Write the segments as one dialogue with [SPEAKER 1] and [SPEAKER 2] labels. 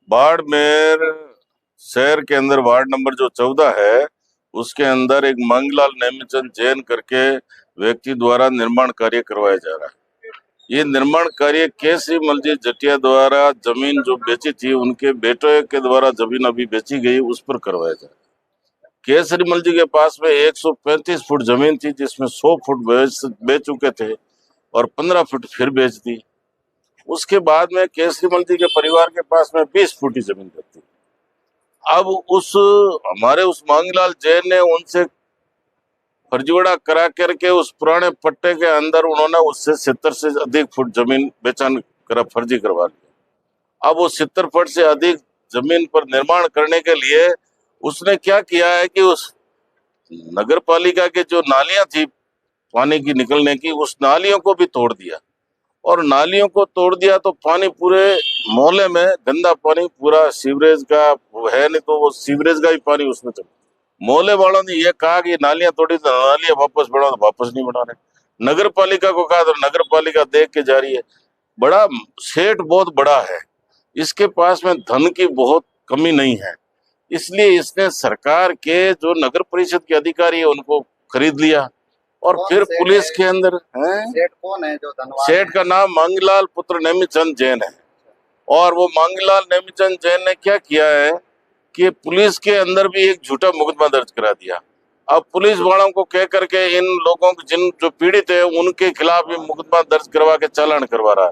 [SPEAKER 1] बाड़मेर शहर के अंदर वार्ड नंबर जो 14 है, उसके अंदर एक मांगलाल नेमीचंद जैन करके व्यक्ति द्वारा निर्माण कार्य करवाया जा रहा है। ये निर्माण कार्य केसरीमल जी जटिया द्वारा जमीन जो बेची थी, उनके बेटे के द्वारा जमीन अभी बेची गई, उस पर करवाया जा रहा है। केसरीमल जी के पास में 135 फुट जमीन थी, जिसमें 100 फुट बेच चुके थे और 15 फुट फिर बेच दी। उसके बाद में केसरीमल जी के परिवार के पास में 20 फुट की जमीन थी। अब हमारे उस मांगलाल जैन ने उनसे फर्जीवाड़ा करा करके उस पुराने पट्टे के अंदर उन्होंने उससे 70 से अधिक फुट जमीन बेचान करा फर्जी करवा लिया। अब वो 70 फुट से अधिक जमीन पर निर्माण करने के लिए उसने क्या किया है कि उस नगर पालिका के जो नालियां थी पानी की निकलने की, उस नालियों को भी तोड़ दिया। और नालियों को तोड़ दिया तो पानी पूरे मोहल्ले में गंदा पानी, पूरा सीवरेज का है, नहीं तो वो सीवरेज का ही पानी उसमें चल। मोहल्ले वालों ने ये कहा कि नालियां तोड़ी तो नालियां वापस बढ़ाओ, तो वापस नहीं बढ़ा रहे। नगर पालिका को कहा तो नगर पालिका देख के जा रही है। बड़ा सेठ बहुत बड़ा है, इसके पास में धन की बहुत कमी नहीं है, इसलिए इसने सरकार के जो नगर परिषद के अधिकारी है उनको खरीद लिया। और फिर पुलिस के अंदर
[SPEAKER 2] सेठ कौन है जो धनवान?
[SPEAKER 1] सेठ का नाम मांगलाल पुत्र नेमीचंद जैन है। और वो मांगलाल नेमीचंद जैन ने क्या किया है कि पुलिस के अंदर भी एक झूठा मुकदमा दर्ज करा दिया। अब पुलिस वालों को कह करके इन लोगों को जिन जो पीड़ित है उनके खिलाफ भी मुकदमा दर्ज करवा के चालान करवा रहा है।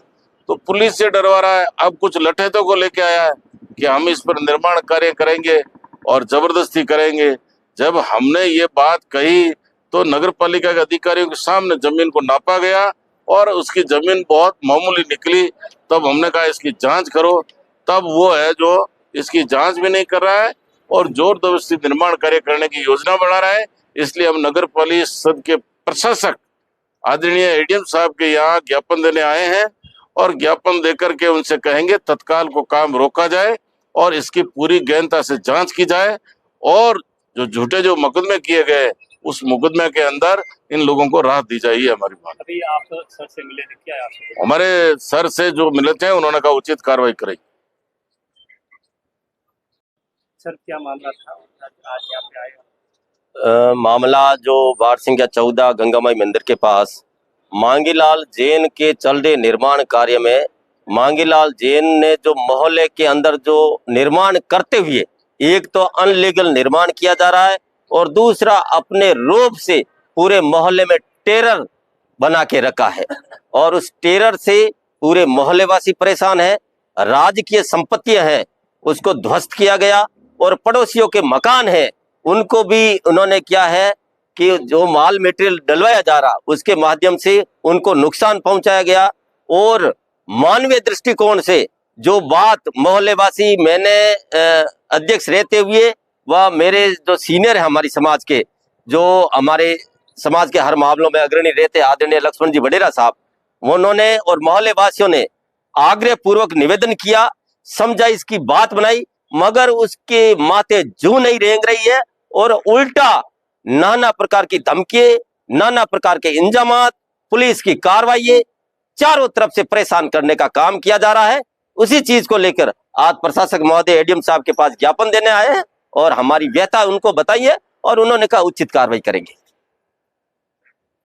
[SPEAKER 1] तो पुलिस से डरवा रहा है। अब कुछ लठेतों को लेके आया है कि हम इस पर निर्माण कार्य करेंगे और जबरदस्ती करेंगे। जब हमने ये बात कही तो नगर पालिका के अधिकारियों के सामने जमीन को नापा गया और उसकी जमीन बहुत मामूली निकली। तब हमने कहा इसकी जांच करो, तब वो है जो इसकी जांच भी नहीं कर रहा है और जोर जबरदस्ती निर्माण कार्य करने की योजना बना रहा है। इसलिए हम नगर परिषद के प्रशासक आदरणीय एडीएम साहब के यहाँ ज्ञापन देने आए हैं और ज्ञापन देकर के उनसे कहेंगे तत्काल को काम रोका जाए और इसकी पूरी गहनता से जांच की जाए और जो झूठे जो मुकदमे किए गए उस मुकदमे के अंदर इन लोगों को राहत दी जाए। हमारी बात।
[SPEAKER 3] अभी आप सर से मिले थे, क्या आपसे?
[SPEAKER 1] हमारे सर से जो मिले थे उन्होंने कहा उचित कार्रवाई करेगी।
[SPEAKER 3] सर क्या मामला था आज यहाँ पे आए?
[SPEAKER 4] मामला जो वार्ड संख्या 14 गंगामाई मंदिर के पास मांगीलाल जैन के चल रहे निर्माण कार्य में मांगीलाल जैन ने जो मोहल्ले के अंदर जो निर्माण करते हुए एक तो अनलीगल निर्माण किया जा रहा है और दूसरा अपने रोब से पूरे मोहल्ले में टेरर बना के रखा है और उस टेरर से पूरे मोहल्ले वासी परेशान है। राजकीय संपत्तियां हैं उसको ध्वस्त किया गया और पड़ोसियों के मकान है उनको भी उन्होंने क्या है कि जो माल मटेरियल डलवाया जा रहा उसके माध्यम से उनको नुकसान पहुंचाया गया। और मानवीय दृष्टिकोण से जो बात मोहल्ले वासी, मैंने अध्यक्ष रहते हुए वह मेरे जो सीनियर है हमारी समाज के, जो हमारे समाज के हर मामलों में अग्रणी रहते आदरणीय लक्ष्मण जी वडेरा साहब, उन्होंने और मोहल्ले वासियों ने आग्रह पूर्वक निवेदन किया, समझाइश की बात बनाई, मगर उसके माथे जू नहीं रेंग रही है और उल्टा नाना प्रकार की धमकी, नाना प्रकार के इंजामात, पुलिस की कार्रवाई, चारों तरफ से परेशान करने का काम किया जा रहा है। उसी चीज को लेकर आज प्रशासक महोदय एडीएम साहब के पास ज्ञापन देने आए हैं और हमारी व्यथा उनको बताई है और उन्होंने कहा उचित कार्रवाई करेंगे।